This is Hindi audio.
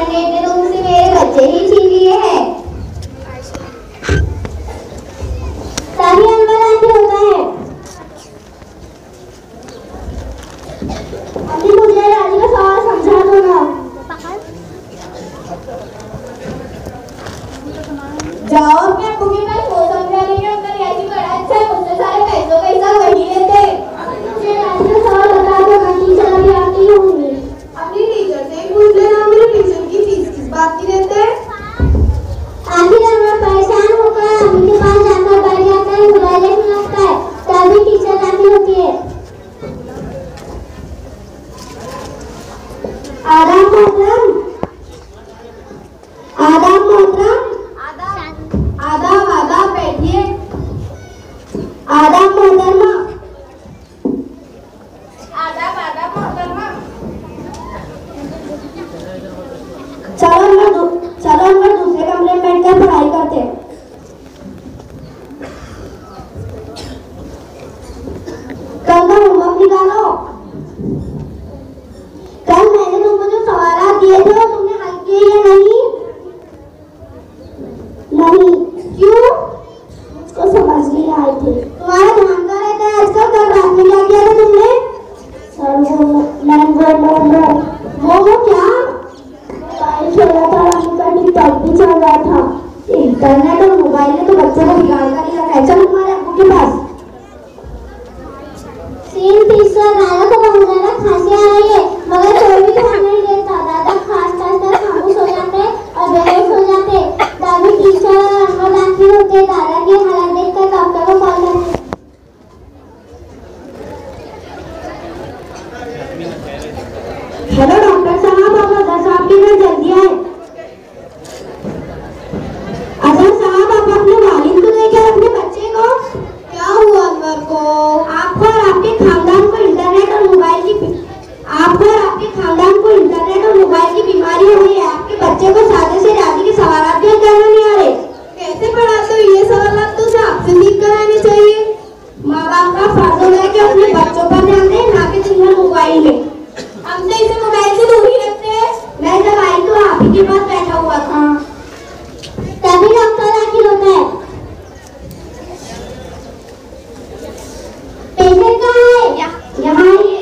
इंटरनेट ने तुमसे मेरे बच्चे ही छीन लिए हैं। तभी अनवर आखिर होता है। अभी मुझे राजी का सवाल समझा दो ना। जाओ अपने अब्बू के पास, वो समझा देंगे। उनका रियाजी बड़ा अच्छा है, मुझसे सारे पैसों का हिसाब वही लेते। मुझे राजी का सवाल बता दो ना, टीचर अभी आती होंगी। अपनी टीचर से पूछ लेना, मेरे ट्यूशन की फीस किस बात की देते हैं। आखिर अनवर परेशान होकर अम्मी के पास जाकर बैठ जाता है, मोबाइल देखने लगता है। तभी टीचर दाखिल होती है। आदाब मोहतरम। आदाब मोहतरम। आदाब आदाब, बैठिए। आदाब मोहतरमा। आदाब आदाब मोहतरमा। चलो हम दूसरे कमरे में बैठकर पढ़ाई करते हैं। कल का होमवर्क निकालो। कल मैंने तुमको जो सवाल दिए थे वो तुमने हल किए या नहीं? नहीं। क्यों? मुझको समझ नहीं आई थी। तुम्हारा ध्यान कहाँ रहता है आजकल? कल रात में क्या किया था तुमने? सर वो क्या? मोबाइल खेला था, टिकटॉक भी चल रहा था। इंटरनेट और मोबाइल ने तो बच्चों को बिगाड़ कर ही रखा है। चलो तुम्हारे अब्बू के पास। सीन तीसरा, दादा को बहुत ज्यादा खांसी आ रही है, मगर कोई भी ध्यान नहीं देता। दादा खांसता खामोश हो जाते और बेहोश हो जाते। तभी टीचर और अनवर दाखिल होते। दादा की हालत देखकर डॉक्टर को कॉल करते। हेलो डॉक्टर साहब, आप अजहर साहब के घर जल्दी आए। अजहर साहब, आप अपने वालिद को लेकर अपने बच्चे को। क्या हुआ अनवर को? आपको और आपके खानदान को इंटरनेट और मोबाइल की बीमारी हो गई है। आपके बच्चे को सादे से राजी के सवाल भी करने नहीं आ रहे। कैसे पढ़ाते हो? ये सवाल तो आपसे सीख कर आने चाहिए। माँ बाप का फर्ज होता है कि अपने बच्चों पर ध्यान दें, ना कि दिन भर मोबाइल में। हमसे इसे मोबाइल से दूर ही रखते हैं। मैं जब आई तो आप ही के पास बैठा हुआ था। तभी डॉक्टर दाखिल होता है। पेशेंट कहाँ है? यहाँ आइए।